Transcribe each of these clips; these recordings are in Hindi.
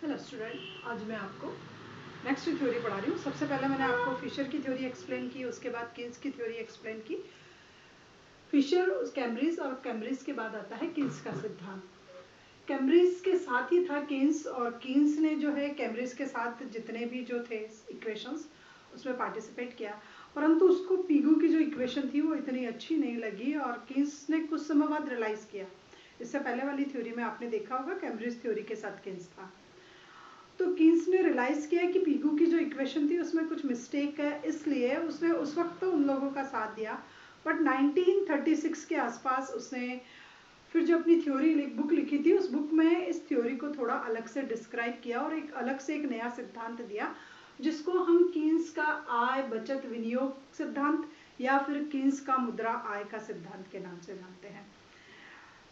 हेलो स्टूडेंट, आज मैं आपको नेक्स्ट थ्योरी पढ़ा रही हूँ। सबसे पहले मैंने आपको फिशर की थ्योरी एक्सप्लेन की, उसके बाद किन्स की थ्योरी एक्सप्लेन की। फिशर, कैम्ब्रिज और कैम्ब्रिज के बाद आता है किन्स का सिद्धांत। कैम्ब्रिज के साथ ही था किन्स, और किन्स ने जो है कैम्ब्रिज के साथ जितने भी जो थे इक्वेशंस उसमें पार्टिसिपेट किया, परंतु उसको पिगू की जो इक्वेशन थी वो इतनी अच्छी नहीं लगी और किन्स ने कुछ समय बाद रियलाइज किया। इससे पहले वाली थ्योरी में आपने देखा होगा कैम्ब्रिज थ्योरी के साथ किन्स था। तो किन्स ने रियलाइज किया कि पिगू की जो इक्वेशन थी उसमें कुछ मिस्टेक है, इसलिए उसने उस वक्त तो उन लोगों का साथ दिया, बट 1936 के आसपास उसने फिर जो अपनी थ्योरी बुक लिखी थी उस बुक में इस थ्योरी को थोड़ा अलग से डिस्क्राइब किया और एक अलग से एक नया सिद्धांत दिया, जिसको हम किन्स का आय बचत विनियोग सिद्धांत या फिर किन्स का मुद्रा आय का सिद्धांत के नाम से जानते हैं।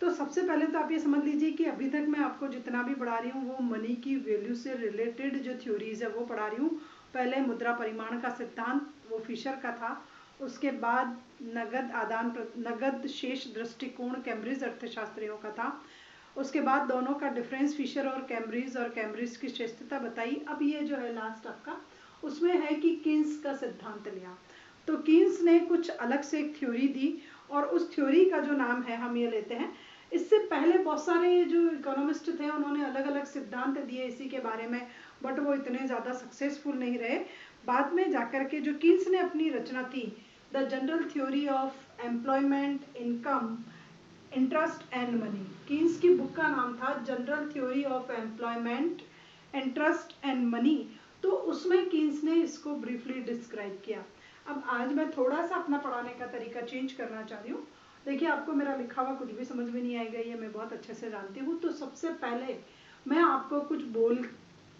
तो सबसे पहले तो आप ये समझ लीजिए कि अभी तक मैं आपको जितना भी पढ़ा रही हूँ वो मनी की वैल्यू से रिलेटेड जो थ्योरीज है वो पढ़ा रही हूँ। पहले मुद्रा परिमाण का सिद्धांत वो फिशर का था, उसके बाद नगद शेष दृष्टिकोण कैम्ब्रिज अर्थशास्त्रियों का था, उसके बाद दोनों का डिफरेंस फिशर और कैम्ब्रिज की श्रेष्ठता बताई। अब ये जो है लास्ट आपका उसमें है कि किन्स का सिद्धांत लिया। तो किन्स ने कुछ अलग से एक थ्योरी दी और उस थ्योरी का जो नाम है हम ये लेते हैं। इससे पहले बहुत सारे जो इकोनॉमिस्ट थे उन्होंने अलग अलग सिद्धांत दिए इसी के बारे में, बट वो इतने ज़्यादा सक्सेसफुल नहीं रहे। बाद में जाकर के जो किन्स ने अपनी रचना थी, the general theory of employment income interest and money, Keynes की बुक का नाम था general theory of employment interest and money. तो उसमें किन्स ने इसको ब्रीफली डिस्क्राइब किया। अब आज मैं थोड़ा सा अपना पढ़ाने का तरीका चेंज करना चाह रही हूँ। देखिए, आपको मेरा लिखा हुआ कुछ भी समझ में नहीं आएगा, ये मैं बहुत अच्छे से जानती हूँ। तो सबसे पहले मैं आपको कुछ बोल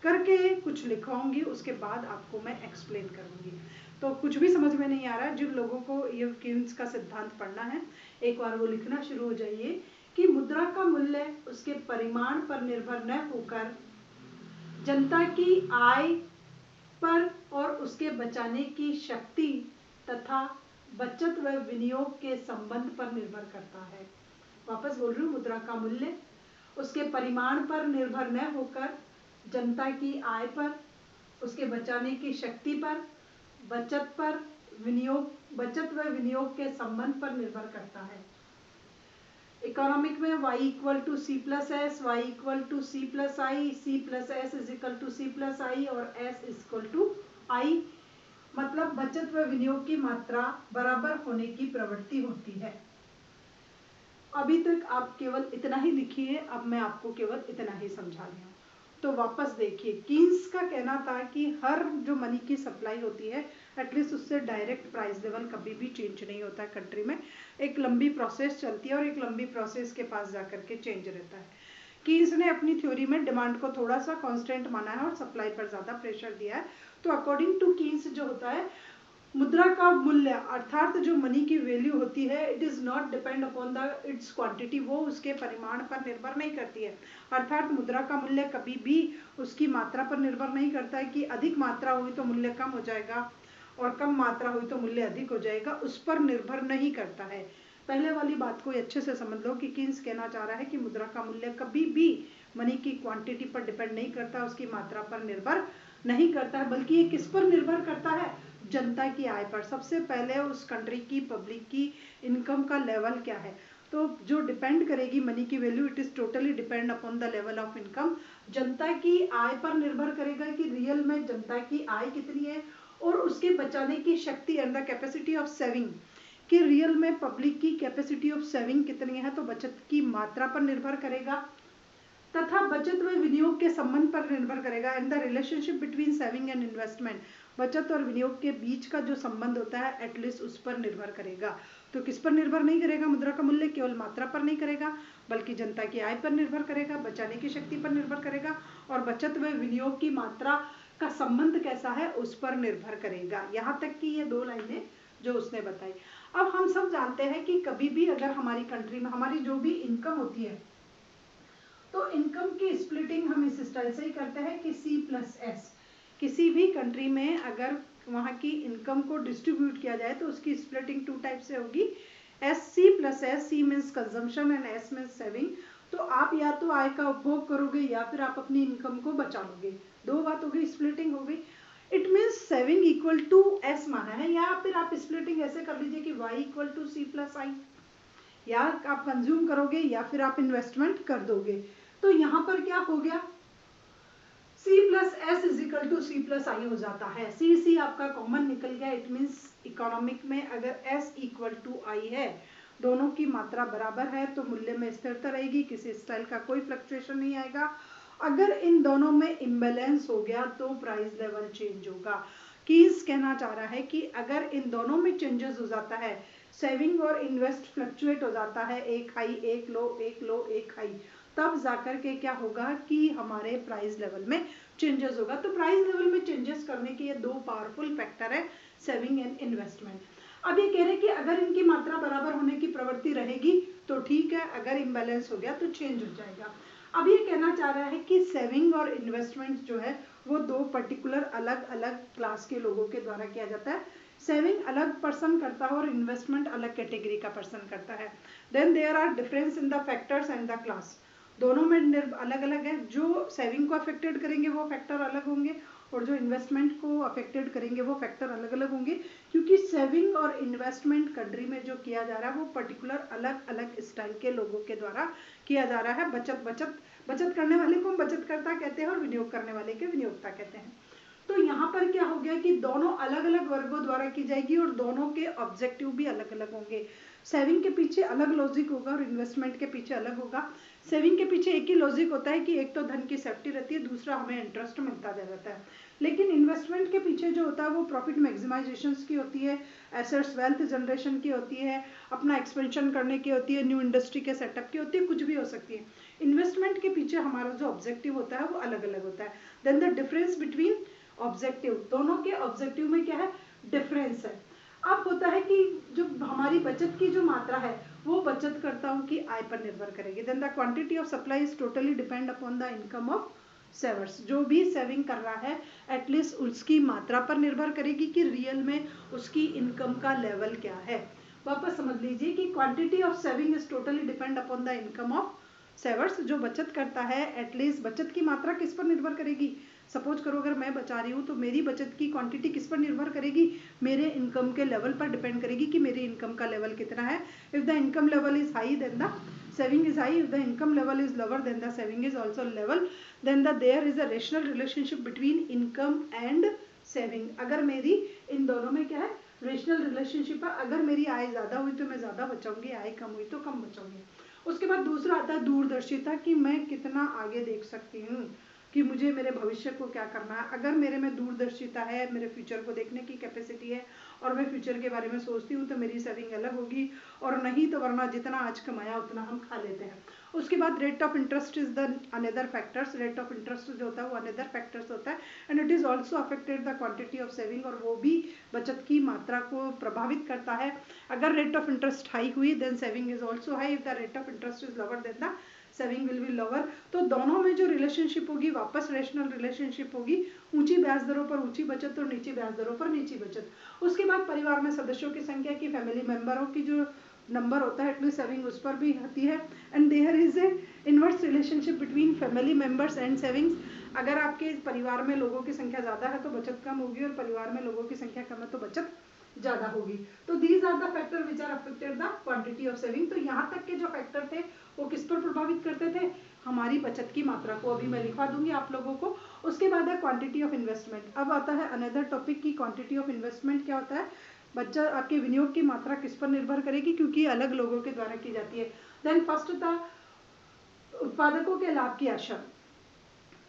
करके कुछ लिखवाऊंगी, उसके बाद आपको मैं एक्सप्लेन करूंगी। तो कुछ भी समझ में नहीं आ रहा है, जिन लोगों को ये किन्स का सिद्धांत पढ़ना है एक बार वो लिखना शुरू हो जाइए कि मुद्रा का मूल्य उसके परिमाण पर निर्भर न होकर जनता की आय पर और उसके बचाने की शक्ति तथा बचत व विनियोग के संबंध पर निर्भर करता है। वापस बोल रही हूँ, मुद्रा का मूल्य उसके परिमाण पर निर्भर न होकर जनता की आय पर, उसके बचाने की शक्ति पर, बचत व विनियोग के संबंध पर निर्भर करता है। इकोनॉमिक में y equal to C plus S, Y equal to C plus I, C plus S is equal to C plus I और एस इक्वल टू आई, मतलब बचत व विनियोग की मात्रा बराबर होने की प्रवृत्ति होती है। अभी तक आप केवल इतना ही लिखिए, अब मैं आपको केवल इतना ही समझा रही हूँ। तो वापस देखिए, किन्स का कहना था कि हर जो मनी की सप्लाई होती है एटलीस्ट उससे डायरेक्ट प्राइस लेवल कभी भी चेंज नहीं होता है कंट्री में, एक लंबी प्रोसेस चलती है और एक लंबी प्रोसेस के पास जाकर के चेंज रहता है। किन्स ने अपनी थ्योरी में डिमांड को थोड़ा सा कांस्टेंट माना है और सप्लाई पर ज़्यादा प्रेशर दिया है। तो अकॉर्डिंग टू किन्स जो होता है, मुद्रा का मूल्य अर्थात जो मनी की वैल्यू होती है, it is not depend upon the it's quantity, वो उसके परिमाण पर निर्भर नहीं करती है। अर्थात मुद्रा का मूल्य कभी भी उसकी मात्रा पर निर्भर नहीं करता है कि अधिक मात्रा हुई तो मूल्य कम हो जाएगा और कम मात्रा हुई तो मूल्य अधिक हो जाएगा, उस पर निर्भर नहीं करता है। पहले वाली बात को अच्छे से समझ लो कि किन्स कहना चाह रहा है कि मुद्रा का मूल्य कभी भी मनी की क्वांटिटी पर डिपेंड नहीं करता, उसकी मात्रा पर निर्भर नहीं करता है, बल्कि ये किस पर निर्भर करता है, जनता की आय पर। सबसे पहले उस कंट्री की पब्लिक की इनकम का लेवल क्या है, तो जो डिपेंड करेगी मनी की value, it is totally depend upon the level of income. जनता की आय पर निर्भर करेगा कि रियल में जनता की आय कितनी है और उसके बचाने की शक्ति and the capacity of saving, कि रियल में पब्लिक की कैपेसिटी ऑफ सेविंग कितनी है, तो बचत की मात्रा पर निर्भर करेगा तथा बचत व विनियोग के संबंध पर निर्भर करेगा। And the relationship between saving and investment, बचत और विनियोग के बीच का जो संबंध होता है एटलीस्ट उस पर निर्भर करेगा। तो किस पर निर्भर नहीं करेगा मुद्रा का मूल्य, केवल मात्रा पर नहीं करेगा बल्कि जनता की आय पर निर्भर करेगा, बचाने की शक्ति पर निर्भर करेगा और बचत व विनियोग की मात्रा का संबंध कैसा है उस पर निर्भर करेगा। यहाँ तक कि ये 2 लाइनें जो उसने बताई। अब हम सब जानते हैं कि कभी भी अगर हमारी कंट्री में हमारी जो भी इनकम होती है, तो इनकम की स्प्लिटिंग हम इस स्टाइल से ही करते हैं कि C प्लस एस। किसी भी कंट्री में अगर वहाँ की इनकम को डिस्ट्रीब्यूट किया जाए तो उसकी स्प्लिटिंग 2 टाइप से होगी, S C plus S. C means consumption and S means saving. तो आप या तो आय का उपभोग करोगे या फिर आप अपनी इनकम को बचा लोगे। दो बात हो गई, स्प्लिटिंग हो गई। It means saving equal to S माना है, या फिर आप स्प्लिटिंग ऐसे कर लीजिए कि Y equal to C plus I, या आप कंज्यूम करोगे या फिर आप इन्वेस्टमेंट कर दोगे। तो यहाँ पर क्या हो गया, C plus S is equal to C plus I हो जाता है। सी आपका कॉमन निकल गया। इट मीन्स इकोनॉमिक में अगर S इक्वल टू आई है, दोनों की मात्रा बराबर है, तो मूल्य में स्थिरता रहेगी, किसी स्टाइल का कोई फ्लक्चुएशन नहीं आएगा। अगर इन दोनों में इम्बैलेंस हो गया तो प्राइस लेवल चेंज होगा। कीज कहना चाह रहा है कि अगर इन दोनों में चेंजेस हो जाता है, सेविंग और इन्वेस्ट फ्लक्चुएट हो जाता है, एक हाई एक लो, एक लो एक हाई, तब जाकर के क्या होगा कि हमारे प्राइस लेवल में चेंजेस होगा। तो प्राइस लेवल में चेंजेस करने के ये दो पावरफुल फैक्टर है, सेविंग एंड इन्वेस्टमेंट। अब ये कह रहे हैं कि अगर इनकी मात्रा बराबर होने की प्रवृत्ति रहेगी तो ठीक है, अगर इम्बैलेंस हो गया तो चेंज हो जाएगा। अब ये कहना चाह रहा है कि सेविंग और इन्वेस्टमेंट जो है वो दो पर्टिकुलर अलग अलग क्लास के लोगों के द्वारा किया जाता है। सेविंग अलग पर्सन करता है और इन्वेस्टमेंट अलग कैटेगरी का पर्सन करता है। Then there are difference in the factors and the class. दोनों में अलग अलग है। जो सेविंग को अफेक्टेड करेंगे वो फैक्टर अलग होंगे, और जो इन्वेस्टमेंट को अफेक्टेड करेंगे वो फैक्टर अलग अलग होंगे, क्योंकि सेविंग और इन्वेस्टमेंट कंट्री में जो किया जा रहा है वो पर्टिकुलर अलग अलग स्टाइल के लोगों के द्वारा किया जा रहा है। बचत करने वाले को हम बचतकर्ता कहते हैं और विनियोग करने वाले के विनियोगता कहते हैं। तो यहाँ पर क्या हो गया कि दोनों अलग अलग वर्गों द्वारा की जाएगी और दोनों के ऑब्जेक्टिव भी अलग अलग होंगे। सेविंग के पीछे अलग लॉजिक होगा और इन्वेस्टमेंट के पीछे अलग होगा। सेविंग के पीछे एक ही लॉजिक होता है कि एक तो धन की सेफ्टी रहती है, दूसरा हमें इंटरेस्ट मिलता जाता है। लेकिन इन्वेस्टमेंट के पीछे जो होता है वो प्रॉफिट मैक्सिमाइजेशन की होती है, एसेट्स वेल्थ जनरेशन की होती है, अपना एक्सपेंशन करने की होती है, न्यू इंडस्ट्री के सेटअप की होती है, कुछ भी हो सकती है। इन्वेस्टमेंट के पीछे हमारा जो ऑब्जेक्टिव होता है वो अलग अलग होता है। Then the difference between objective, दोनों के ऑब्जेक्टिव में क्या है, डिफरेंस है। अब होता है कि जो हमारी बचत की जो मात्रा है वो बचतकर्ताओं की आय पर निर्भर करेगी। Then the quantity of supply is totally depend upon the income of savers. जो भी सेविंग कर रहा है एटलीस्ट उसकी मात्रा पर निर्भर करेगी कि रियल में उसकी इनकम का लेवल क्या है। वापस समझ लीजिए कि quantity of saving is totally depend upon the income of savers. जो बचत करता है एटलीस्ट बचत की मात्रा किस पर निर्भर करेगी। सपोज करो अगर मैं बचा रही हूँ तो मेरी बचत की क्वांटिटी किस पर निर्भर करेगी, मेरे इनकम के लेवल पर डिपेंड करेगी कि मेरी इनकम का लेवल कितना है। If the income level is high then the saving is high. If the income level is lower then the saving is also level. Then there is a rational relationship between income and saving. अगर मेरी इन दोनों में क्या है, रेशनल रिलेशनशिप है। अगर मेरी आय ज़्यादा हुई तो मैं ज़्यादा बचाऊंगी, आय कम हुई तो कम बचाऊंगी। उसके बाद दूसरा आता है दूरदर्शिता, कि मैं कितना आगे देख सकती हूँ कि मुझे मेरे भविष्य को क्या करना है। अगर मेरे में दूरदर्शिता है, मेरे फ्यूचर को देखने की कैपेसिटी है और मैं फ्यूचर के बारे में सोचती हूँ तो मेरी सेविंग अलग होगी, और नहीं तो वरना जितना आज कमाया उतना हम खा लेते हैं। उसके बाद rate of interest is the another factors. Rate of interest जो होता है वो अनदर फैक्टर्स होता है and it is also affected the quantity of saving, और वो भी बचत की मात्रा को प्रभावित करता है। अगर रेट ऑफ इंटरेस्ट हाई हुई then saving is also high. If the rate of interest is lower then the saving will be lower. तो दोनों में जो रिलेशनशिप होगी वापस रेशनल रिलेशनशिप होगी, ऊंची ब्याज दरों पर ऊंची बचत और नीची ब्याज दरों पर नीची बचत। उसके बाद परिवार में सदस्यों की संख्या की, फैमिली मेंबरों की जो नंबर होता है एटलीस्ट सेविंग उस पर भी होती है। And there is a inverse relationship between family members and savings. अगर आपके परिवार में लोगों की संख्या ज़्यादा है तो बचत कम होगी, और परिवार में लोगों की संख्या कम है तो बचत ज़्यादा होगी। तो these are the factor which are affected the quantity of saving. तो यहाँ तक के जो फैक्टर थे वो किस पर प्रभावित करते थे, हमारी बचत की मात्रा को। अभी मैं लिखवा दूंगी आप लोगों को। उसके बाद है क्वांटिटी ऑफ इन्वेस्टमेंट। अब आता है अनदर टॉपिक की क्वांटिटी ऑफ इन्वेस्टमेंट क्या होता है। बच्चा आपके विनियोग की मात्रा किस पर निर्भर करेगी, क्योंकि अलग लोगों के द्वारा की जाती है। देन फर्स्ट था उत्पादकों के लाभ की आशा।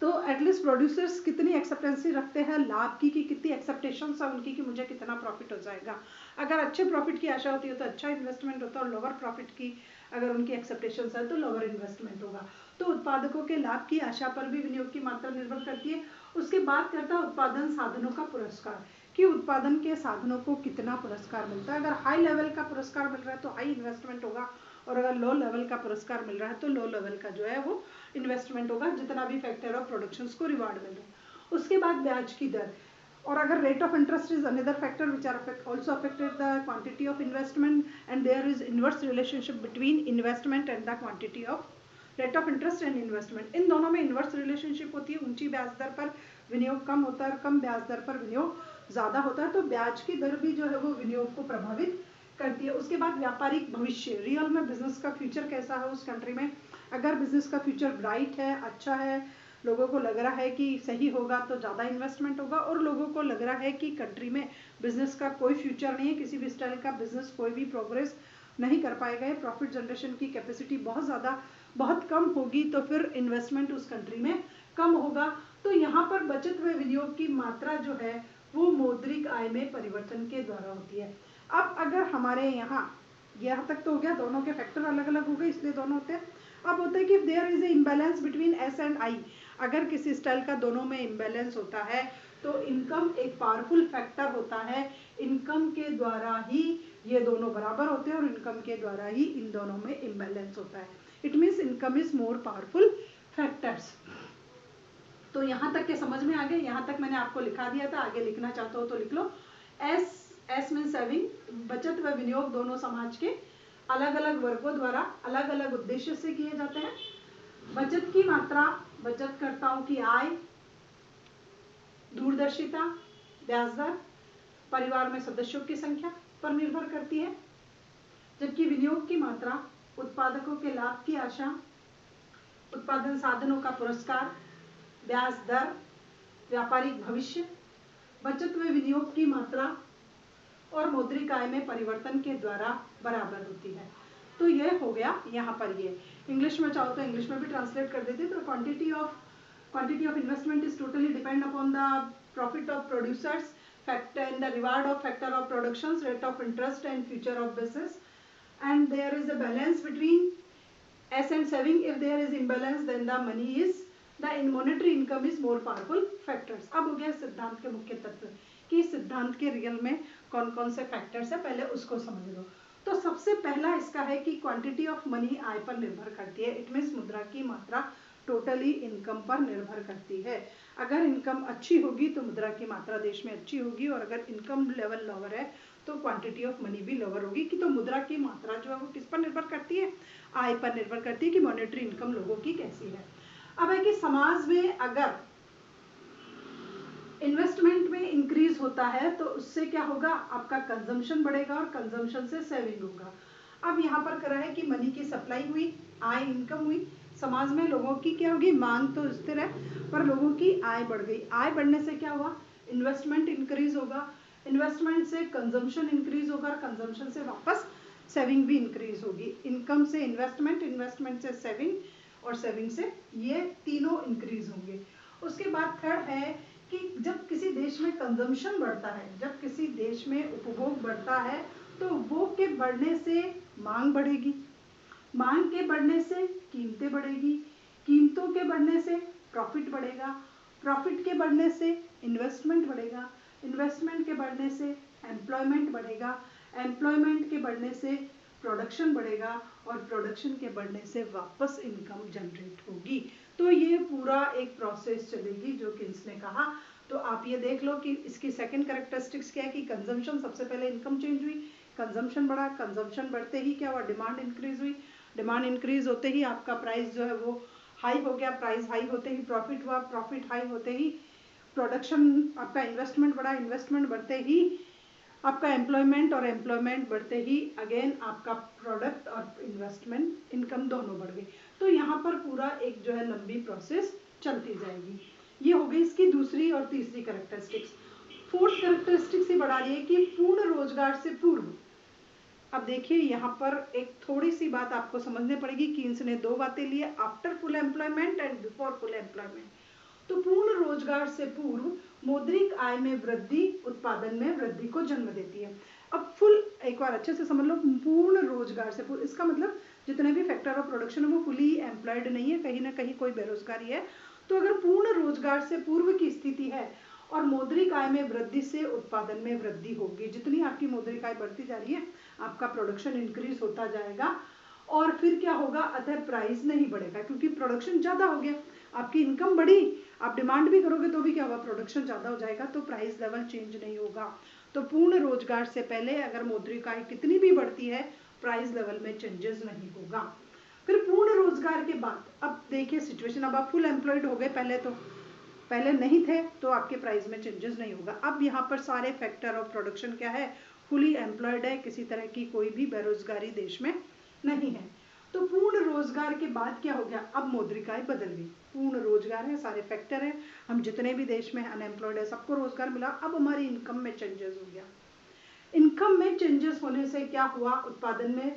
तो एटलीस्ट प्रोड्यूसर्स कितनी एक्सेप्टेंसी रखते हैं लाभ की, कि कितनी एक्सेप्टेशंस है उनकी कि मुझे कितना प्रॉफिट हो जाएगा। अगर अच्छे प्रॉफिट की आशा होती है तो अच्छा इन्वेस्टमेंट होता है, और लोअर प्रॉफिट की अगर उनकी एक्सेप्टेशंस है तो लोअर इन्वेस्टमेंट होगा। तो उत्पादकों के लाभ की आशा पर भी विनियोग की मात्रा निर्भर करती है। उसके बाद करता है उत्पादन साधनों का पुरस्कार, कि उत्पादन के साधनों को कितना पुरस्कार मिलता है। अगर हाई लेवल का पुरस्कार मिल रहा है तो हाई इन्वेस्टमेंट होगा, और अगर लो लेवल का पुरस्कार मिल रहा है तो लो लेवल का जो है वो इन्वेस्टमेंट होगा, जितना भी फैक्टर ऑफ प्रोडक्शंस को रिवार्ड मिल रहा है। उसके बाद ब्याज की दर, और अगर rate of interest is another factor which are also affected the quantity of investment, and there is inverse relationship between investment and the quantity of rate of interest and investment, इन दोनों में इन्वर्स रिलेशनशिप होती है। ऊंची ब्याज दर पर विनियोग कम होता है और कम ब्याज दर पर विनियोग ज़्यादा होता है, तो ब्याज की दर भी जो है वो विनियोग को प्रभावित करती है। उसके बाद व्यापारिक भविष्य, रियल में बिजनेस का फ्यूचर कैसा है उस कंट्री में। अगर बिजनेस का फ्यूचर ब्राइट है, अच्छा है, लोगों को लग रहा है कि सही होगा, तो ज़्यादा इन्वेस्टमेंट होगा। और लोगों को लग रहा है कि कंट्री में बिजनेस का कोई फ्यूचर नहीं है, किसी भी स्टाइल का बिजनेस कोई भी प्रोग्रेस नहीं कर पाएगा, प्रॉफिट जनरेशन की कैपेसिटी बहुत कम होगी, तो फिर इन्वेस्टमेंट उस कंट्री में कम होगा। तो यहाँ पर बचत व विनियोग की मात्रा जो है वो मौद्रिक आय में परिवर्तन के द्वारा होती है। अब अगर हमारे यहाँ तक तो हो गया, दोनों के फैक्टर अलग अलग हो गए, इसलिए दोनों होते हैं। अब होता है कि there is a imbalance between S and I, अगर किसी स्टाइल का दोनों में इम्बैलेंस होता है तो इनकम एक पावरफुल फैक्टर होता है। इनकम के द्वारा ही ये दोनों बराबर होते हैं और इनकम के द्वारा ही इन दोनों में इम्बैलेंस होता है। It means income is more powerful factors. तो यहाँ तक के समझ में आ गए, यहाँ तक मैंने आपको लिखा दिया था, आगे लिखना चाहते हो तो लिख लो। एस मीन सेविंग, बचत व विनियोग दोनों समाज के अलग अलग वर्गों द्वारा अलग अलग उद्देश्य से किए जाते हैं। बचत की मात्रा बचतकर्ताओं की आय, दूरदर्शिता, ब्याज दर, परिवार में सदस्यों की संख्या पर निर्भर करती है, जबकि विनियोग की मात्रा उत्पादकों के लाभ की आशा, उत्पादन साधनों का पुरस्कार, ब्याज दर, व्यापारिक भविष्य, बचत व विनियोग की मात्रा और मौद्रिक आय में परिवर्तन के द्वारा बराबर होती है। तो ये हो गया यहाँ पर। ये इंग्लिश में चाहो तो इंग्लिश में भी ट्रांसलेट कर देते। तो quantity of investment is totally depend upon the profit of producers factor and the reward of factor of productions, rate of interest and future of business, and there is a balance between S and saving. If there is imbalance then the money is the monetary income is more powerful factors. अब हो गया सिद्धांत के मुख्य तत्व कि सिद्धांत के रियल में कौन कौन से फैक्टर्स है, पहले उसको समझ लो। तो सबसे पहला इसका है कि क्वांटिटी ऑफ मनी आय पर निर्भर करती है। इट मीन्स मुद्रा की मात्रा टोटली इनकम पर निर्भर करती है। अगर इनकम अच्छी होगी तो मुद्रा की मात्रा देश में अच्छी होगी, और अगर इनकम लेवल लोअर है तो क्वांटिटी ऑफ मनी भी लोअर होगी। कि तो मुद्रा की मात्रा जो है वो किस पर निर्भर करती है, आय पर निर्भर करती है कि मॉनेटरी इनकम लोगों की कैसी है। अब है कि समाज में अगर इन्वेस्टमेंट में इंक्रीज होता है तो उससे क्या होगा, आपका कंजम्पशन बढ़ेगा और कंजम्पशन से सेविंग होगा। अब यहाँ पर करा है कि मनी की सप्लाई हुई, आय इनकम हुई, समाज में लोगों की क्या होगी, मांग तो स्थिर है पर लोगों की आय बढ़ गई। आय बढ़ने से क्या हुआ, इन्वेस्टमेंट इंक्रीज होगा, इन्वेस्टमेंट से कंजम्पशन इंक्रीज होगा, कंजम्पशन से वापस सेविंग भी इंक्रीज होगी। इनकम से इन्वेस्टमेंट, इन्वेस्टमेंट से सेविंग और सेविंग से ये तीनों इंक्रीज होंगे। उसके बाद थर्ड है कि जब किसी देश में कंजम्पशन बढ़ता है, जब किसी देश में उपभोग बढ़ता है तो उपभोग के बढ़ने से मांग बढ़ेगी, मांग के बढ़ने से कीमतें बढ़ेगी, कीमतों के बढ़ने से प्रॉफिट बढ़ेगा, प्रॉफिट के बढ़ने से इन्वेस्टमेंट बढ़ेगा, इन्वेस्टमेंट के बढ़ने से एम्प्लॉयमेंट बढ़ेगा, एम्प्लॉयमेंट के बढ़ने से प्रोडक्शन बढ़ेगा और प्रोडक्शन के बढ़ने से वापस इनकम जनरेट होगी। तो ये पूरा एक प्रोसेस चलेगी जो किन्स ने कहा। तो आप ये देख लो कि इसकी सेकंड कैरेक्टरिस्टिक्स क्या है कि कंजम्पशन, सबसे पहले इनकम चेंज हुई, कंजम्पशन बढ़ा, कंजम्पशन बढ़ते ही क्या हुआ, डिमांड इंक्रीज हुई, डिमांड इंक्रीज होते ही आपका प्राइस जो है वो हाई हो गया, प्राइस हाई होते ही प्रॉफिट हुआ, प्रॉफिट हाई होते ही प्रोडक्शन, आपका इन्वेस्टमेंट बढ़ा, इन्वेस्टमेंट बढ़ते ही आपका एम्प्लॉयमेंट और एम्प्लॉयमेंट बढ़ते ही अगेन आपका प्रोडक्ट और इन्वेस्टमेंट इनकम दोनों बढ़ गई। तो यहाँ पर पूरा एक जो है लंबी प्रोसेस चलती जाएगी। ये हो गई इसकी दूसरी और तीसरी कैरेक्टरिस्टिक्स। फोर्थ कैरेक्टरिस्टिक्स ये बढ़ा रही है कि पूर्ण रोजगार से पूर्व। अब देखिए यहाँ पर एक थोड़ी सी बात आपको समझने पड़ेगी कि इसने दो बातें ली है, after full employment and before full employment. तो पूर्ण रोजगार से पूर्व मौद्रिक आय में वृद्धि उत्पादन में वृद्धि को जन्म देती है। अब फुल, एक बार अच्छे से समझ लो, पूर्ण रोजगार से पूर्व इसका मतलब जितने भी फैक्टर ऑफ प्रोडक्शन है वो फुली एम्प्लॉयड नहीं है, कहीं ना कहीं कोई बेरोजगारी है। तो अगर पूर्ण रोजगार से पूर्व की स्थिति है और मौद्रिक आय में वृद्धि से उत्पादन में वृद्धि होगी, जितनी आपकी मौद्रिक आय बढ़ती जा रही है आपका प्रोडक्शन इंक्रीज होता जाएगा और फिर क्या होगा, अतः प्राइस नहीं बढ़ेगा क्योंकि प्रोडक्शन ज्यादा हो गया, आपकी इनकम बढ़ी, आप डिमांड भी करोगे तो भी क्या होगा, प्रोडक्शन ज्यादा हो जाएगा, तो प्राइस लेवल चेंज नहीं होगा। तो पूर्ण रोजगार से पहले अगर मौद्रिक आय कितनी भी बढ़ती है प्राइस लेवल में चेंजेस नहीं होगा। फिर पूर्ण रोजगार के बाद, अब देखिए सिचुएशन, अब आप फुल एम्प्लॉयड हो गए, पहले नहीं थे तो आपके प्राइस में चेंजेस नहीं होगा। अब यहाँ पर सारे फैक्टर ऑफ प्रोडक्शन क्या है, फुली एम्प्लॉयड है, किसी तरह की कोई भी बेरोजगारी देश में नहीं है। तो पूर्ण रोजगार के बाद क्या हो गया, अब मौद्रिकाएं बदल गई। पूर्ण रोजगार है, सारे फैक्टर है, हम जितने भी देश में अनएम्प्लॉयड है सबको रोजगार मिला। अब हमारी इनकम में चेंजेस हो गया। इनकम में चेंजेस होने से क्या हुआ, उत्पादन में,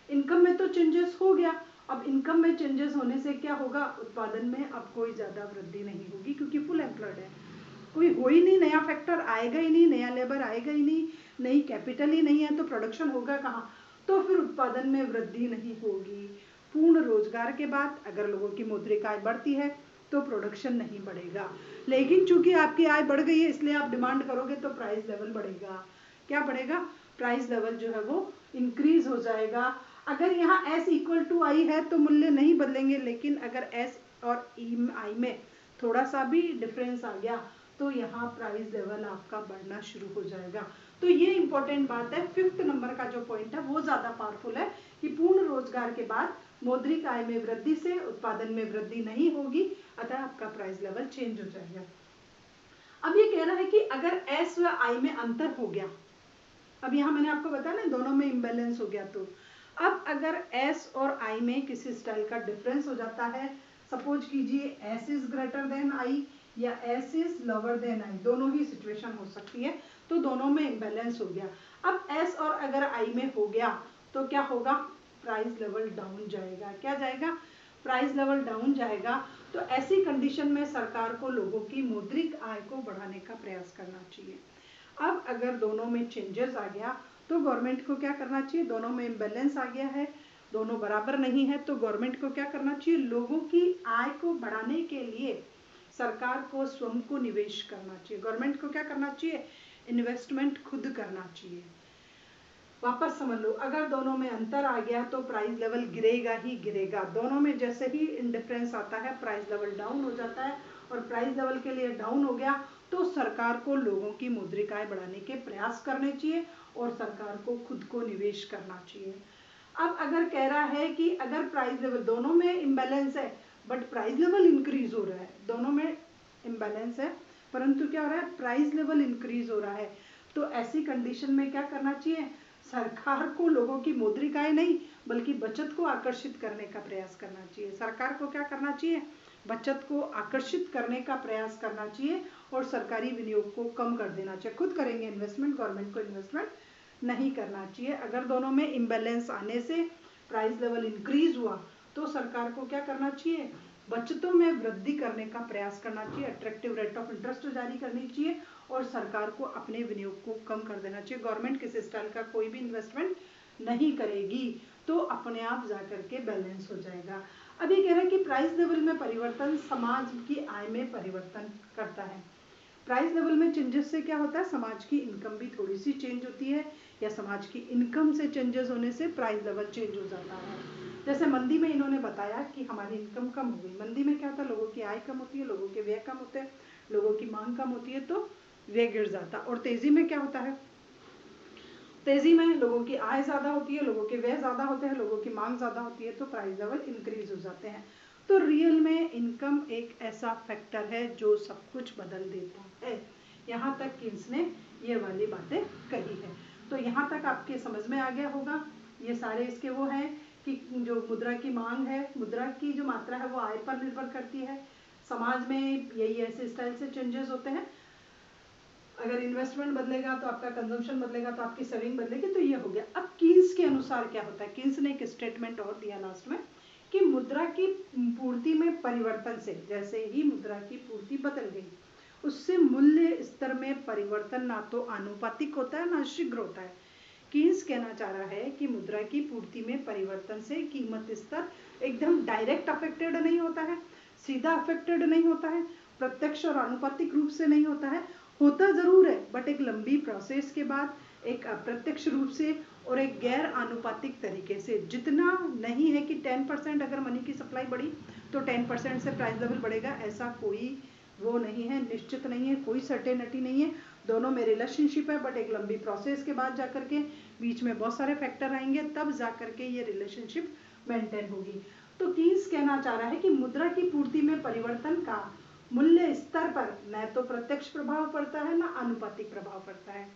इनकम में तो चेंजेस हो गया, अब इनकम में चेंजेस होने से क्या होगा, उत्पादन में अब कोई ज्यादा वृद्धि नहीं होगी, क्योंकि फुल एम्प्लॉयड है, कोई हो ही नहीं, नया फैक्टर आएगा ही नहीं, नया लेबर आएगा ही नहीं, नई कैपिटल ही नहीं है, तो प्रोडक्शन होगा कहाँ, तो फिर उत्पादन में वृद्धि नहीं होगी। पूर्ण रोजगार के बाद अगर लोगों की मौद्रिक आय बढ़ती है तो प्रोडक्शन नहीं बढ़ेगा, लेकिन चूंकि आपकी आय बढ़ गई है इसलिए आप डिमांड करोगे तो प्राइस लेवल बढ़ेगा। क्या बढ़ेगा, प्राइस लेवल जो है वो इंक्रीज हो जाएगा। अगर यहाँ S इक्वल टू आई है तो मूल्य नहीं बदलेंगे, लेकिन अगर S और आई में थोड़ा सा भी डिफरेंस आ गया तो यहाँ प्राइस लेवल आपका बढ़ना शुरू हो जाएगा। तो ये इंपॉर्टेंट बात है, 5th नंबर का जो पॉइंट है वो ज्यादा पावरफुल है कि पूर्ण रोजगार के बाद मौद्रिक आय में वृद्धि से उत्पादन में वृद्धि नहीं होगी, अतः आपका प्राइस लेवल चेंज हो जाएगा। अब ये कह रहा है कि अगर S व I में अंतर हो गया, अब यहाँ मैंने आपको बताया ना दोनों में इम्बैलेंस हो गया, तो अब अगर S और I में किसी स्टाइल का डिफरेंस हो जाता है, सपोज कीजिए S is greater than I या S is lower then I, दोनों ही सिचुएशन हो सकती है, तो दोनों में इम्बैलेंस हो गया। अब S और अगर I में हो गया तो क्या होगा, प्राइस लेवल डाउन जाएगा। क्या जाएगा, प्राइस लेवल डाउन जाएगा। तो ऐसी कंडीशन में सरकार को लोगों की मौद्रिक आय को बढ़ाने का प्रयास करना चाहिए। अब अगर दोनों में चेंजेस आ गया तो गवर्नमेंट को क्या करना चाहिए, दोनों में इम्बैलेंस आ गया है, दोनों बराबर नहीं है, तो गवर्नमेंट को क्या करना चाहिए, लोगों की आय को बढ़ाने के लिए सरकार को स्वयं को निवेश करना चाहिए। गवर्नमेंट को क्या करना चाहिए, इन्वेस्टमेंट खुद करना चाहिए। वापस समझ लो, अगर दोनों में अंतर आ गया तो प्राइस लेवल गिरेगा ही गिरेगा। दोनों में जैसे ही डिफरेंस आता है प्राइस लेवल डाउन हो जाता है, और प्राइस लेवल के लिए डाउन हो गया तो सरकार को लोगों की मौद्रिक आय बढ़ाने के प्रयास करने चाहिए और सरकार को खुद को निवेश करना चाहिए। अब अगर कह रहा है कि अगर प्राइस लेवल, दोनों में इम्बैलेंस है बट प्राइस लेवल इंक्रीज हो रहा है, दोनों में इम्बैलेंस है परंतु क्या हो रहा है, प्राइस लेवल इंक्रीज हो रहा है, तो ऐसी कंडीशन में क्या करना चाहिए, सरकार को लोगों की मौद्रिक आय नहीं बल्कि बचत को आकर्षित करने का प्रयास करना चाहिए। सरकार को क्या करना चाहिए, बचत को आकर्षित करने का प्रयास करना चाहिए और सरकारी विनियोग को कम कर देना चाहिए। खुद करेंगे इन्वेस्टमेंट, गवर्नमेंट को इन्वेस्टमेंट नहीं करना चाहिए। अगर दोनों में इम्बैलेंस आने से प्राइस लेवल इंक्रीज हुआ तो सरकार को क्या करना चाहिए, बचतों में वृद्धि करने का प्रयास करना चाहिए, अट्रैक्टिव रेट ऑफ इंटरेस्ट जारी करनी चाहिए और सरकार को अपने विनियोग को कम कर देना चाहिए। गवर्नमेंट किस स्टाइल का कोई भी इन्वेस्टमेंट नहीं करेगी तो अपने आप जाकर के बैलेंस हो जाएगा। अब ये कह रहा है कि प्राइस लेवल में परिवर्तन समाज की आय में परिवर्तन करता है। प्राइस लेवल में चेंजेस से क्या होता है, समाज की इनकम भी थोड़ी सी चेंज होती है, या समाज की इनकम से चेंजेस होने से प्राइस लेवल चेंज हो जाता है। जैसे मंदी में इन्होंने बताया कि हमारी इनकम कम हो गई। मंदी में क्या होता है, लोगों की आय कम होती है, लोगों के व्यय कम होते हैं, लोगों की मांग कम होती है तो व्यय गिर जाता। और तेजी में क्या होता है, तेजी में लोगों की आय ज्यादा होती है, लोगों के व्यय ज्यादा होते हैं, लोगों की मांग ज्यादा होती है तो प्राइस लेवल इंक्रीज हो जाते हैं। तो रियल में इनकम एक ऐसा फैक्टर है जो सब कुछ बदल देता है। यहाँ तक कि इसने ये वाली बातें कही है, तो यहाँ तक आपके समझ में आ गया होगा। ये सारे इसके वो हैं कि जो मुद्रा की मांग है, मुद्रा की जो मात्रा है वो आय पर निर्भर करती है। समाज में यही ऐसे स्टाइल से चेंजेस होते हैं, अगर इन्वेस्टमेंट बदलेगा तो आपका कंजम्पशन बदलेगा तो आपकी सेविंग बदलेगी। तो ये हो गया। अब कीन्स के अनुसार क्या होता है, कीन्स ने एक स्टेटमेंट और दिया लास्ट में कि मुद्रा की पूर्ति में परिवर्तन से, जैसे ही मुद्रा की पूर्ति बदल गई उससे मूल्य स्तर में परिवर्तन ना तो आनुपातिक होता है ना शीघ्र होता है। कीन्स कहना चाह रहा है कि मुद्रा की पूर्ति में परिवर्तन से कीमत स्तर एकदम डायरेक्ट अफेक्टेड नहीं होता है, सीधा अफेक्टेड नहीं होता है, प्रत्यक्ष और आनुपातिक रूप से नहीं होता है, होता जरूर है बट एक लंबी प्रोसेस के बाद, एक अप्रत्यक्ष रूप से और एक गैर आनुपातिक तरीके से। जितना नहीं है कि 10% अगर मनी की सप्लाई बढ़ी तो 10% से प्राइस लेवल बढ़ेगा, ऐसा कोई वो नहीं है, निश्चित नहीं है, कोई सर्टेनिटी नहीं है। दोनों में रिलेशनशिप है बट एक लंबी प्रोसेस के बाद जाकर के बीच में बहुत सारे फैक्टर आएंगे, तब जाकर के ये रिलेशनशिप मेंटेन होगी। तो कीन्स कहना चाह रहा है कि मुद्रा की पूर्ति में परिवर्तन का मूल्य स्तर पर न तो प्रत्यक्ष प्रभाव पड़ता है, न आनुपातिक प्रभाव पड़ता है।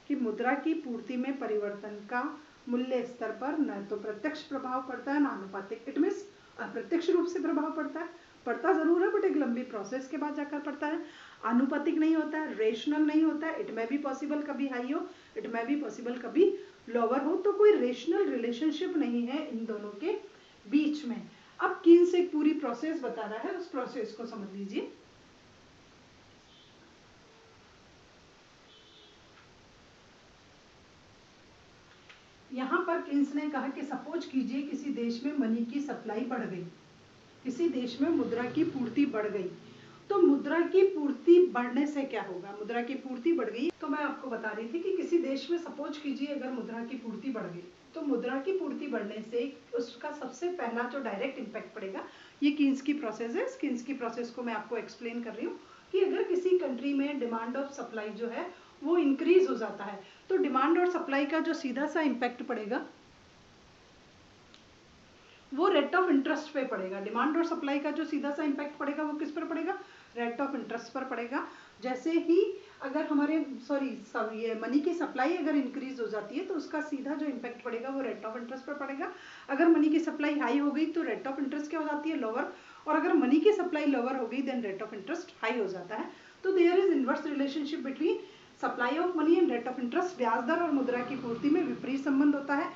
कि मुद्रा की पूर्ति में परिवर्तन का मूल्य स्तर पर न तो प्रत्यक्ष प्रभाव पड़ता है, न आनुपातिक। इट मीन्स अप्रत्यक्ष रूप से प्रभाव पड़ता है, पड़ता जरूर है बट एक लंबी प्रोसेस के बाद जाकर पड़ता है। आनुपातिक नहीं होता है, रेशनल नहीं होता है। इट मे बी पॉसिबल कभी हाई हो, इट मे बी पॉसिबल कभी लोअर हो। तो कोई रेशनल रिलेशनशिप नहीं है इन दोनों के बीच में। अब कीन्स एक पूरी प्रोसेस बता रहा है, उस प्रोसेस को समझ लीजिए। यहां पर कीन्स ने कहा कि सपोज कीजिए किसी देश में मनी की सप्लाई बढ़ गई, किसी देश में मुद्रा की पूर्ति बढ़ गई। तो मुद्रा की पूर्ति बढ़ने से क्या होगा? मुद्रा की पूर्ति बढ़ गई तो मैं आपको बता रही थी कि किसी देश में सपोज कीजिए अगर मुद्रा की पूर्ति बढ़ गई, तो मुद्रा की पूर्ति बढ़ने से उसका सबसे पहला जो डायरेक्ट इम्पैक्ट पड़ेगा, ये कीन्स की प्रोसेस है। कीन्स की प्रोसेस को मैं आपको एक्सप्लेन कर रही हूँ कि अगर किसी कंट्री में डिमांड ऑफ सप्लाई जो है वो इंक्रीज हो जाता है, तो डिमांड और सप्लाई का जो सीधा सा इम्पैक्ट पड़ेगा वो रेट ऑफ इंटरेस्ट पे पड़ेगा। डिमांड और सप्लाई का जो सीधा सा इम्पैक्ट पड़ेगा वो किस पर पड़ेगा? रेट ऑफ इंटरेस्ट पर पड़ेगा। जैसे ही अगर हमारे ये मनी की सप्लाई अगर इंक्रीज हो जाती है तो उसका सीधा जो इम्पैक्ट पड़ेगा वो रेट ऑफ इंटरेस्ट पर पड़ेगा। अगर मनी की सप्लाई हाई हो गई तो रेट ऑफ इंटरेस्ट क्या हो जाती है? लोअर। और अगर मनी की सप्लाई लोअर हो गई then rate of interest high हो जाता है। तो there is inverse relationship between supply of money and rate of interest. ब्याज दर और मुद्रा की पूर्ति में विपरीत संबंध होता है।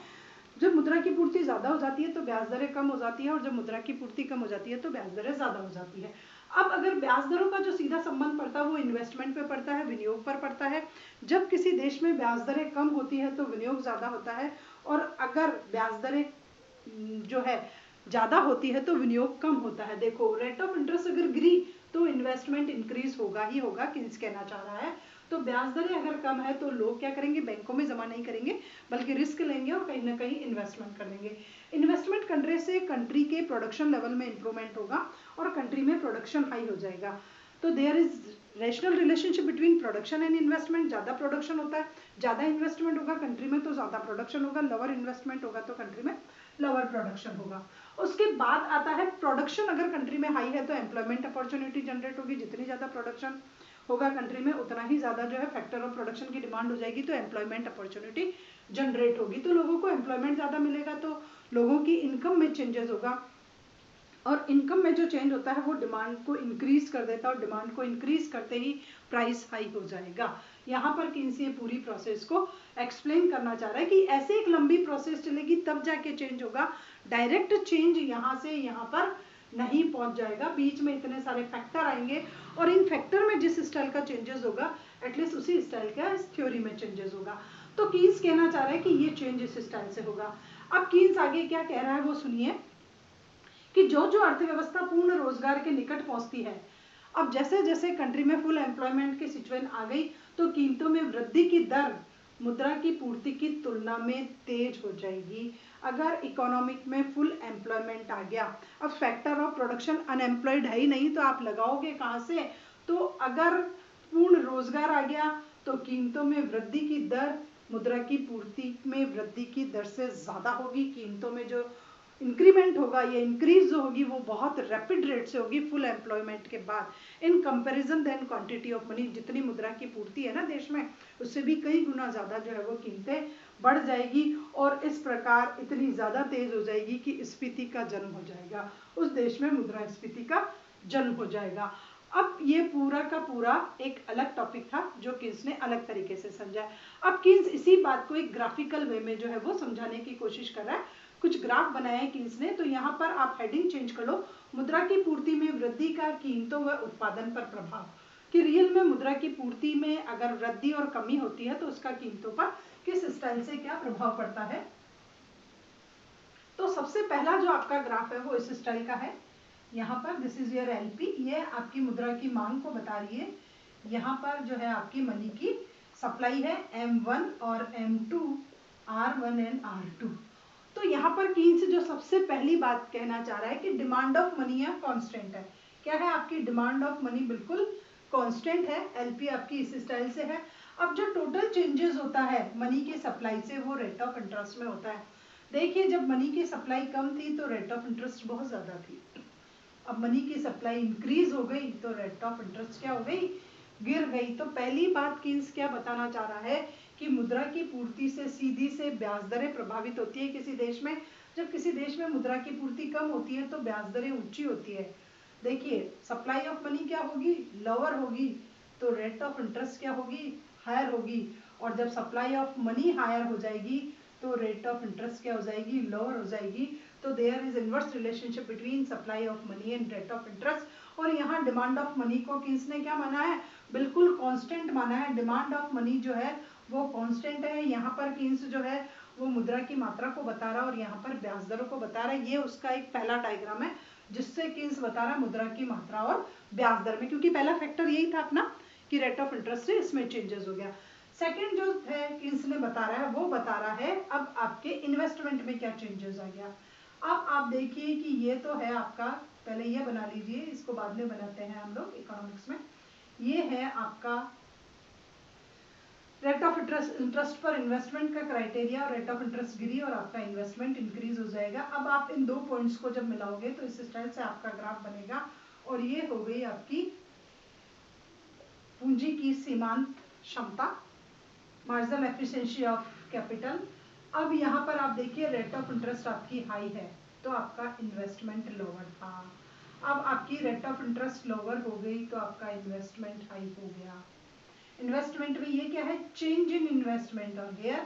जब मुद्रा की पूर्ति ज्यादा हो जाती है तो ब्याज दरें कम हो जाती है, और जब मुद्रा की पूर्ति कम हो जाती है तो ब्याज दरें ज्यादा हो जाती है। अब अगर ब्याज दरों का जो सीधा संबंध पड़ता है वो इन्वेस्टमेंट पे पड़ता है, विनियोग पर पड़ता है। जब किसी देश में ब्याज दरें कम होती है तो विनियोग ज्यादा होता है, और अगर ब्याज दरें जो है ज्यादा होती है तो विनियोग कम होता है। देखो, रेट ऑफ इंटरेस्ट अगर गिरी तो इन्वेस्टमेंट इंक्रीज होगा ही होगा। किन्स कहना चाह रहा है, तो ब्याज दरें अगर कम है तो लोग क्या करेंगे? बैंकों में जमा नहीं करेंगे बल्कि रिस्क लेंगे और कहीं ना कहीं इन्वेस्टमेंट करेंगे। इन्वेस्टमेंट करने से कंट्री के प्रोडक्शन लेवल में इंप्रूवमेंट होगा और कंट्री में प्रोडक्शन हाई हो जाएगा। तो there is rational relationship between production and investment. ज्यादा प्रोडक्शन होता है, ज्यादा इन्वेस्टमेंट होगा कंट्री में तो ज्यादा प्रोडक्शन होगा। लोअर इन्वेस्टमेंट होगा तो कंट्री में लोअर प्रोडक्शन होगा। उसके बाद आता है प्रोडक्शन। अगर कंट्री में हाई है तो एम्प्लॉयमेंट अपॉर्चुनिटी जनरेट होगी। जितनी ज्यादा प्रोडक्शन होगा कंट्री में उतना ही ज्यादा जो है फैक्टर ऑफ प्रोडक्शन की डिमांड हो जाएगी, तो एम्प्लॉयमेंट अपॉर्चुनिटी जनरेट होगी। तो लोगों को एम्प्लॉयमेंट ज्यादा मिलेगा तो लोगों की इनकम में चेंजेस होगा, और इनकम में जो चेंज होता है वो डिमांड को इंक्रीज कर देता है, और डिमांड को इंक्रीज करते ही प्राइस हाई हो जाएगा। यहाँ पर कीन्स ये पूरी प्रोसेस को एक्सप्लेन करना चाह रहा है कि ऐसे एक लंबी प्रोसेस चलेगी तब जाके चेंज होगा। डायरेक्ट चेंज यहाँ से यहाँ पर नहीं पहुंच जाएगा, बीच में इतने सारे फैक्टर आएंगे, और इन फैक्टर में जिस स्टाइल का चेंजेस होगा एटलीस्ट उसी स्टाइल का इस थ्योरी में चेंजेस होगा। तो कीन्स कहना चाह रहा है कि ये चेंज इस स्टाइल से होगा। अब कीन्स आगे क्या कह रहा है वो सुनिए कि जो जो अर्थव्यवस्था पूर्ण रोजगार के निकट पहुंचती है, अब जैसे जैसे कंट्री में फुल एम्प्लॉयमेंट की सिचुएशन आ गई तो कीमतों में वृद्धि की दर मुद्रा की पूर्ति की तुलना में तेज हो जाएगी। अगर इकोनॉमिक में फुल एम्प्लॉयमेंट आ गया, अब फैक्टर ऑफ प्रोडक्शन अनएम्प्लॉयड है ही नहीं तो आप लगाओगे कहाँ से? तो अगर पूर्ण रोजगार आ गया तो कीमतों में वृद्धि की दर मुद्रा की पूर्ति में वृद्धि की दर से ज्यादा होगी। कीमतों में जो इंक्रीमेंट होगा, ये इंक्रीज जो होगी वो बहुत रैपिड रेट से होगी फुल एम्प्लॉयमेंट के बाद, in comparison then quantity of money. जितनी मुद्रा की पूर्ति है ना देश में, उससे भी कई गुना ज्यादा जो है वो कीमतें बढ़ जाएगी, और इस प्रकार इतनी ज्यादा तेज हो जाएगी कि स्फीति का जन्म हो जाएगा। उस देश में मुद्रास्फीति का जन्म हो जाएगा। अब ये पूरा का पूरा एक अलग टॉपिक था जो कीन्स ने अलग तरीके से समझा। अब कीन्स इसी बात को एक ग्राफिकल वे में जो है वो समझाने की कोशिश कर रहा है। कुछ ग्राफ बनाए हैं कीन्स ने, तो यहाँ पर आप हेडिंग चेंज कर लो, मुद्रा की पूर्ति में वृद्धि का कीमतों व उत्पादन पर प्रभाव। कि रियल में मुद्रा की पूर्ति में अगर वृद्धि और कमी होती है तो उसका कीमतों पर किस स्टाइल से क्या प्रभाव पड़ता है। तो सबसे पहला जो आपका ग्राफ है वो इस स्टाइल का है। यहाँ पर दिस इज योर एलपी, ये आपकी मुद्रा की मांग को बता रही है। यहाँ पर जो है आपकी मनी की सप्लाई है M1 और M2, R1 एंड R2। तो यहाँ पर कीन्स जो सबसे पहली बात कहना चाह रहा है कि डिमांड ऑफ मनी या कांस्टेंट है। क्या है आपकी डिमांड ऑफ मनी? बिल्कुल कांस्टेंट है। एलपी आपकी इस स्टाइल से है। अब जो टोटल चेंजेस होता है मनी की सप्लाई से वो रेट ऑफ इंटरेस्ट में होता है। देखिए जब मनी की सप्लाई कम थी तो रेट ऑफ इंटरेस्ट बहुत ज्यादा थी, अब मनी की सप्लाई इंक्रीज हो गई तो रेट ऑफ इंटरेस्ट क्या हो गई, गिर गई। तो पहली बात कीन्स क्या बताना चाह रहा है कि मुद्रा की पूर्ति से सीधी से ब्याज दरें प्रभावित होती है किसी देश में। जब किसी देश में मुद्रा की पूर्ति कम होती है तो ब्याज दरें ऊंची होती है। देखिए सप्लाई ऑफ मनी क्या होगी, लोअर होगी, तो रेट ऑफ इंटरेस्ट क्या होगी, हायर होगी। और जब सप्लाई ऑफ मनी हायर हो जाएगी तो रेट ऑफ इंटरेस्ट क्या हो जाएगी, लोअर हो जाएगी। तो there is inverse relationship between supply of money and rate of interest. और यहाँ डिमांड ऑफ मनी को किन्स ने क्या माना है, बिल्कुल कांस्टेंट माना है। डिमांड ऑफ मनी जो है वो कांस्टेंट है। यहाँ पर किन्स जो है वो मुद्रा की मात्रा को बता रहा है और यहाँ पर ब्याज दरों को बता रहा है। ये उसका एक पहला डायग्राम है जिससे किन्स बता रहा है मुद्रा की मात्रा और ब्याज दर में, क्योंकि पहला फैक्टर यही था अपना कि रेट ऑफ इंटरेस्ट से इसमें चेंजेस हो गया। सेकंड जो है किन्स ने बता रहा है वो बता रहा है अब आपके इन्वेस्टमेंट में क्या चेंजेस आ गया। अब आप देखिए कि ये तो है आपका, पहले ये बना लीजिए, इसको बाद में बनाते हैं हम लोग इकोनॉमिक्स में। ये है आपका रेट ऑफ इंटरेस्ट पर इन्वेस्टमेंट का क्राइटेरिया, और रेट ऑफ इंटरेस्ट गिरी और आपका इन्वेस्टमेंट इंक्रीज हो जाएगा। अब आप इन दो पॉइंट्स को जब मिलाओगे तो इस स्टाइल से आपका ग्राफ बनेगा। और ये हो गई आपकी पूंजी की सीमांत क्षमता, मार्जिनल एफिशिएंसी ऑफ कैपिटल। अब यहाँ पर आप देखिए रेट ऑफ इंटरेस्ट आपकी हाई है तो आपका इन्वेस्टमेंट लोअर था। अब आपकी रेट ऑफ इंटरेस्ट लोअर हो गई तो आपका इन्वेस्टमेंट हाई हो गया। इन्वेस्टमेंट में ये क्या है, चेंज इन इन्वेस्टमेंट, और here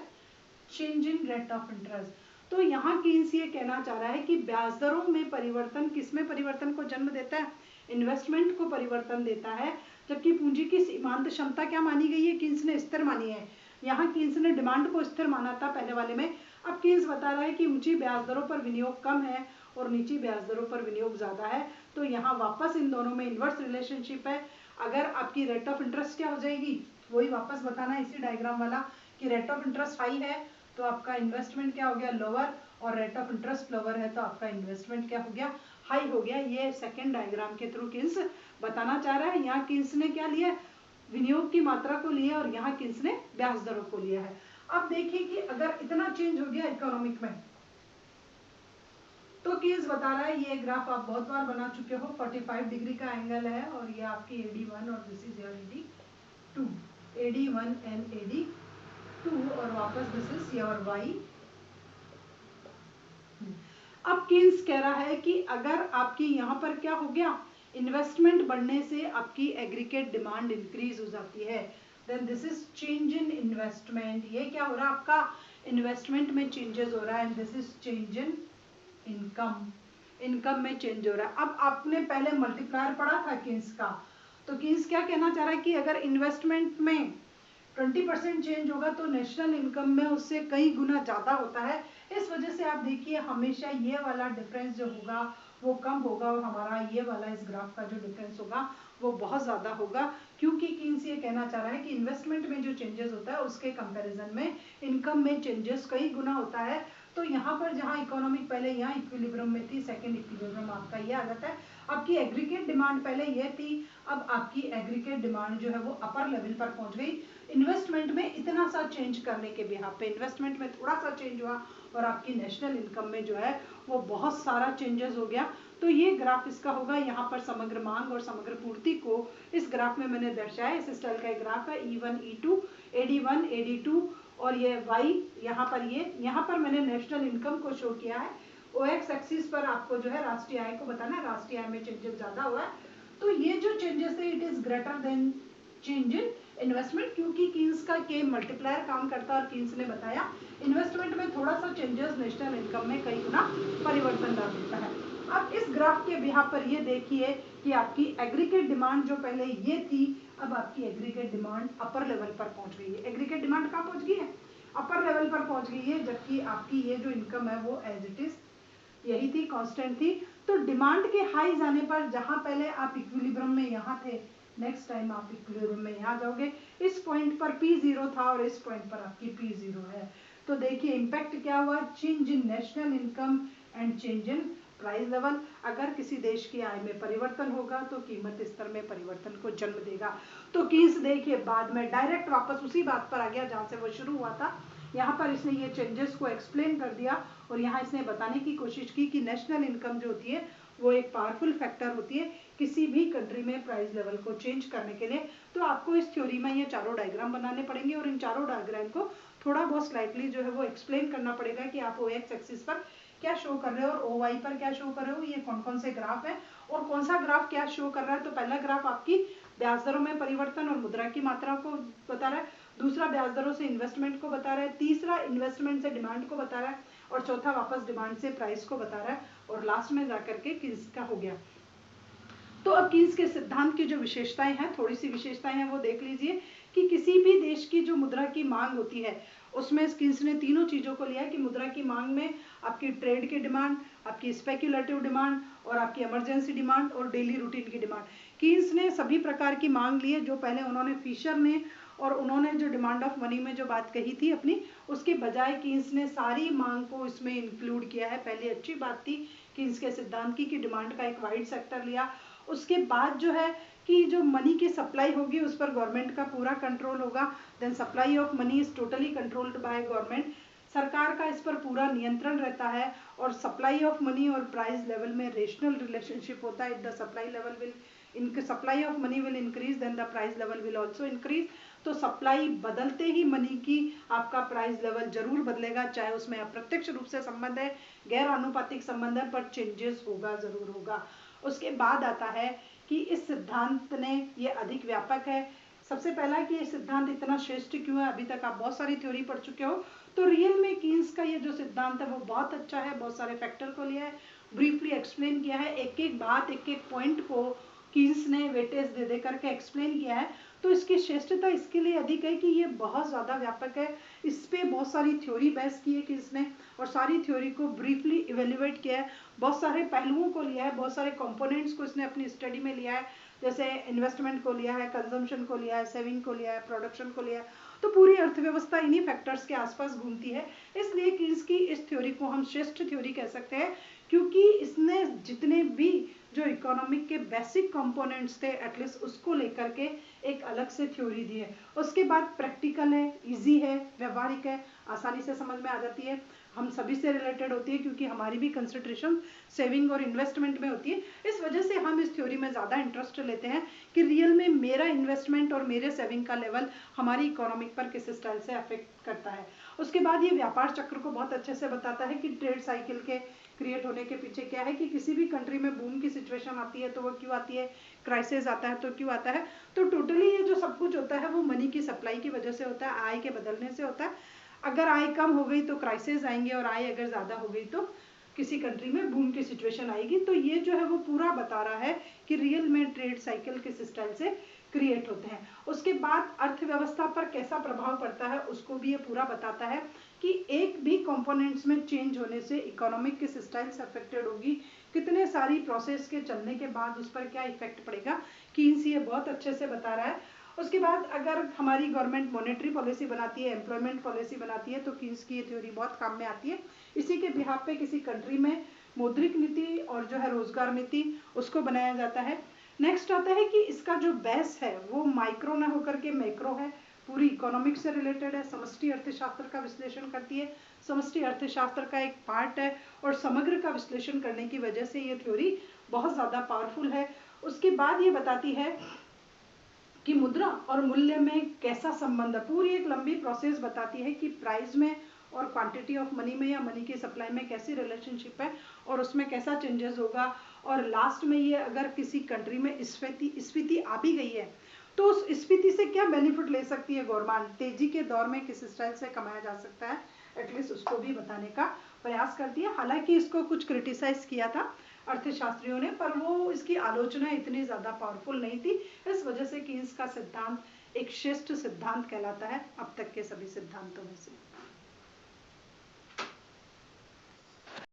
change in rate of interest. तो यहाँ कीन्स ये कहना चाह रहा है कि ब्याज दरों में परिवर्तन किसमें परिवर्तन को जन्म देता है, इन्वेस्टमेंट को परिवर्तन देता है। जबकि पूंजी की सीमांत क्षमता क्या मानी गई है, कीन्स ने स्थिर मानी है। यहाँ कीन्स ने डिमांड को स्थिर माना था पहले वाले में। अब कीन्स बता रहा है कि ऊंची ब्याज दरों पर विनियोग कम है और नीची ब्याज दरों पर विनियोग ज्यादा है। तो यहाँ वापस इन दोनों में इनवर्स रिलेशनशिप है। अगर आपकी रेट ऑफ इंटरेस्ट क्या हो जाएगी, वही वापस बताना इसी डायग्राम वाला कि रेट ऑफ इंटरेस्ट हाई है तो आपका इन्वेस्टमेंट क्या हो गया, लोअर, और रेट ऑफ इंटरेस्ट लोअर है तो आपका इन्वेस्टमेंट क्या हो गया, हाई हो गया। ये सेकंड डायग्राम के थ्रू कीन्स बताना चाह रहा है। यहाँ कीन्स ने क्या लिया, विनियोग की मात्रा को लिया, और यहाँ कीन्स ने ब्याज दरों को लिया है। अब देखिए कि अगर इतना चेंज हो गया इकोनॉमिक में तो कीन्स बता रहा है, ये ग्राफ आप बहुत बार बना चुके हो, 45 डिग्री का एंगल है और ये आपकी AD1 और this is your AD2, AD1 and AD2, और वापस दिस इज योर Y। अब कीन्स कह रहा है कि अगर आपकी यहाँ पर क्या हो गया, इन्वेस्टमेंट बढ़ने से आपकी एग्रीगेट डिमांड इंक्रीज हो जाती है, then this is change in investment. ये क्या हो रहा है, आपका इन्वेस्टमेंट में चेंजेस हो रहा है, and this is change in income, income में चेंज हो रहा है। अब आपने पहले मल्टीप्लायर पढ़ा था कीन्स का, तो कीन्स क्या कहना चाह रहा है कि अगर इन्वेस्टमेंट में 20% चेंज होगा तो नेशनल इनकम में उससे कई गुना ज्यादा होता है। इस वजह से आप देखिए हमेशा ये वाला डिफरेंस जो होगा वो कम होगा और हमारा ये वाला इस ग्राफ का जो डिफरेंस होगा वो बहुत ज्यादा होगा, क्योंकि कीन्स ये कहना चाह रहा है कि इन्वेस्टमेंट में जो चेंजेस होता है उसके कंपैरिजन में इनकम में चेंजेस कई गुना होता है। तो यहाँ पर जहाँ इकोनॉमिक पहले यहाँ इक्विलिब्रियम में थी, सेकंड इक्विलिब्रियम आपका ये आ जाता है। आपकी एग्रीगेट डिमांड पहले ये थी, अब आपकी एग्रीगेट डिमांड जो है वो अपर लेवल पर पहुंच गई। इन्वेस्टमेंट में इतना सा चेंज करने के बिहाफ पे इन्वेस्टमेंट में थोड़ा सा चेंज हुआ और आपकी नेशनल इनकम में जो है वो बहुत सारा चेंजेस हो गया। तो ये ग्राफ इसका होगा, यहाँ पर समग्र मांग और समग्र पूर्ति को इस ग्राफ में मैंने दर्शाया। इस स्टाइल का एक ग्राफ है, E1 E2 AD1 AD2, और ये Y यहाँ पर, ये यहाँ पर मैंने नेशनल इनकम को शो किया है। OX एक्सिस पर आपको जो है राष्ट्रीय आय को बताना है, राष्ट्रीय आय में चेंजेस ज्यादा हुआ है। तो ये जो चेंजेस है it is greater than change in investment, क्योंकि कीन्स का के मल्टीप्लायर काम करता है और कीन्स ने बताया इन्वेस्टमेंट में थोड़ा सा चेंजेस नेशनल इनकम में कई गुना परिवर्तन ला देता है। अब इस ग्राफ के बिहाफ पर ये देखिए कि आपकी एग्रीगेट डिमांड जो पहले ये थी, अब आपकी एग्रीगेट डिमांड अपर लेवल पर पहुंच गई है। एग्रीगेट डिमांड कहाँ पहुंच गई है, अपर लेवल पर पहुंच गई है, जबकि आपकी ये जो इनकम है वो एज इट इज यही थी, कांस्टेंट थी। तो डिमांड के हाई जाने पर जहां पहले आप इक्विलिब्रियम में यहाँ थे, नेक्स्ट टाइम आप इक्विलिब्रियम में यहाँ जाओगे, इस पॉइंट पर P0 था और इस पॉइंट पर आपकी P0 है। तो देखिए इम्पैक्ट क्या हुआ, change in national income and change in price level. अगर किसी देश की आय में परिवर्तन होगा तो कीमत स्तर में परिवर्तन को जन्म देगा। तो कीन्स देखिए बाद में डायरेक्ट वापस उसी बात पर आ गया जहां से वो शुरू हुआ था यहाँ पर इसने ये चेंजेस को एक्सप्लेन कर दिया और यहाँ इसने बताने की कोशिश की कि नेशनल इनकम जो होती है वो एक पावरफुल फैक्टर होती है किसी भी कंट्री में प्राइस लेवल को चेंज करने के लिए। तो आपको इस थ्योरी में ये चारों डायग्राम बनाने पड़ेंगे और इन चारों डायग्राम को थोड़ा बहुत स्लाइटली जो है वो एक्सप्लेन करना पड़ेगा कि आप ओ एक्स एक्सिस पर क्या शो कर रहे हो और ओ वाई पर क्या शो कर रहे हो, ये कौन कौन से ग्राफ है और कौन सा ग्राफ क्या शो कर रहा है। तो पहला ग्राफ आपकी ब्याज दरों में परिवर्तन और मुद्रा की मात्रा को बता रहा है, दूसरा ब्याज दरों से इन्वेस्टमेंट को बता रहा है, तीसरा इन्वेस्टमेंट से डिमांड को बता रहा है और चौथा वापस डिमांड से प्राइस को बता रहा है और लास्ट में जाकर के कीन्स का हो गया। तो अब कीन्स के सिद्धांत की जो विशेषताएं हैं, थोड़ी सी विशेषताएं हैं वो देख लीजिए कि किसी भी देश की जो मुद्रा की मांग होती है उसमें कीन्स ने तीनों चीजों को लिया है कि मुद्रा की मांग में आपकी ट्रेड की डिमांड, आपकी स्पेक्युलेटिव डिमांड और आपकी इमरजेंसी डिमांड और डेली रूटीन की डिमांड। कीन्स ने सभी प्रकार की मांग ली है जो पहले उन्होंने फिशर ने और उन्होंने जो डिमांड ऑफ मनी में जो बात कही थी अपनी, उसके बजाय कीन्स ने सारी मांग को इसमें इंक्लूड किया है। पहले अच्छी बात थी कीन्स के सिद्धांत की कि डिमांड का एक वाइड सेक्टर लिया। उसके बाद जो है कि जो मनी की सप्लाई होगी उस पर गवर्नमेंट का पूरा कंट्रोल होगा। Then supply of money is totally controlled by government, सरकार का इस पर पूरा नियंत्रण रहता है और सप्लाई ऑफ मनी और प्राइस लेवल में रेशनल रिलेशनशिप होता है। The supply level will supply of money will increase then the price level will also increase. तो सप्लाई बदलते ही मनी की आपका प्राइस लेवल जरूर बदलेगा, चाहे उसमें अप्रत्यक्ष रूप से संबंध है, गैर आनुपातिक संबंध है, पर चेंजेस होगा जरूर होगा। उसके बाद आता है कि इस सिद्धांत ने ये अधिक व्यापक है। सबसे पहला कि ये सिद्धांत इतना श्रेष्ठ क्यों है, अभी तक आप बहुत सारी थ्योरी पढ़ चुके हो, तो रियल में कीन्स का ये जो सिद्धांत है वो बहुत अच्छा है, बहुत सारे फैक्टर को लिया है, ब्रीफली एक्सप्लेन किया है, एक एक बात एक एक पॉइंट को कीन्स ने वेटेज दे दे करके एक्सप्लेन किया है। तो इसकी श्रेष्ठता इसके लिए अधिक है कि ये बहुत ज़्यादा व्यापक है, इस पे बहुत सारी थ्योरी बेस की है कीन्स ने और सारी थ्योरी को ब्रीफली इवेल्युएट किया है, बहुत सारे पहलुओं को लिया है, बहुत सारे कंपोनेंट्स को इसने अपनी स्टडी में लिया है, जैसे इन्वेस्टमेंट को लिया है, कंजम्पशन को लिया है, सेविंग को लिया है, प्रोडक्शन को लिया है। तो पूरी अर्थव्यवस्था इन्हीं फैक्टर्स के आसपास घूमती है, इसलिए कीन्स की इस थ्योरी को हम श्रेष्ठ थ्योरी कह सकते हैं क्योंकि इसने जितने भी जो इकोनॉमिक के बेसिक कंपोनेंट्स थे एटलीस्ट उसको लेकर के एक अलग से थ्योरी दी है। उसके बाद प्रैक्टिकल है, इजी है, व्यवहारिक है, आसानी से समझ में आ जाती है, हम सभी से रिलेटेड होती है क्योंकि हमारी भी कंसंट्रेशन सेविंग और इन्वेस्टमेंट में होती है। इस वजह से हम इस थ्योरी में ज़्यादा इंटरेस्ट लेते हैं कि रियल में मेरा इन्वेस्टमेंट और मेरे सेविंग का लेवल हमारी इकोनॉमिक पर किस स्टाइल से अफेक्ट करता है। उसके बाद ये व्यापार चक्र को बहुत अच्छे से बताता है कि ट्रेड साइकिल के क्रिएट होने के पीछे क्या है, कि किसी भी कंट्री में बूम की सिचुएशन आती है तो वो क्यों आती है, क्राइसिस आता है तो क्यों आता है। तो टोटली ये जो सब कुछ होता है वो मनी की सप्लाई की वजह से होता है, आय के बदलने से होता है। अगर आय कम हो गई तो क्राइसिस आएंगे और आय अगर ज़्यादा हो गई तो किसी कंट्री में बूम की सिचुएशन आएगी। तो ये जो है वो पूरा बता रहा है कि रियल में ट्रेड साइकिल किस स्टाइल से क्रिएट होते हैं। उसके बाद अर्थव्यवस्था पर कैसा प्रभाव पड़ता है उसको भी ये पूरा बताता है कि एक भी कंपोनेंट्स में चेंज होने से इकोनॉमिक किस स्टाइल से अफेक्टेड होगी, कितने सारी प्रोसेस के चलने के बाद उस पर क्या इफेक्ट पड़ेगा, कीन्स ये बहुत अच्छे से बता रहा है। उसके बाद अगर हमारी गवर्नमेंट मॉनेटरी पॉलिसी बनाती है, एम्प्लॉयमेंट पॉलिसी बनाती है तो कीन्स की ये थ्योरी बहुत काम में आती है। इसी के बिहाफ पे किसी कंट्री में मौद्रिक नीति और जो है रोजगार नीति उसको बनाया जाता है। नेक्स्ट आता है कि इसका जो बेस है वो माइक्रो ना होकर के मैक्रो है, पूरी इकोनॉमिक्स से रिलेटेड है, समष्टि अर्थशास्त्र का विश्लेषण करती है, समष्टि अर्थशास्त्र का एक पार्ट है और समग्र का विश्लेषण करने की वजह से ये थ्योरी बहुत ज़्यादा पावरफुल है। उसके बाद ये बताती है कि मुद्रा और मूल्य में कैसा संबंध है, पूरी एक लंबी प्रोसेस बताती है कि प्राइस में और क्वांटिटी ऑफ मनी में या मनी की सप्लाई में कैसी रिलेशनशिप है और उसमें कैसा चेंजेस होगा। और लास्ट में ये अगर किसी कंट्री में स्फीति आ भी गई है तो उस स्फीति से क्या बेनिफिट ले सकती है गवर्नमेंट, तेजी के दौर में किस स्टाइल से कमाया जा सकता है, एटलीस्ट उसको भी बताने का प्रयास करती है। हालांकि इसको कुछ क्रिटिसाइज किया था अर्थशास्त्रियों ने, पर वो इसकी आलोचना इतनी ज़्यादा पावरफुल नहीं थी, इस वजह से कीन्स का सिद्धांत एक श्रेष्ठ सिद्धांत कहलाता है अब तक के सभी सिद्धांतों में से।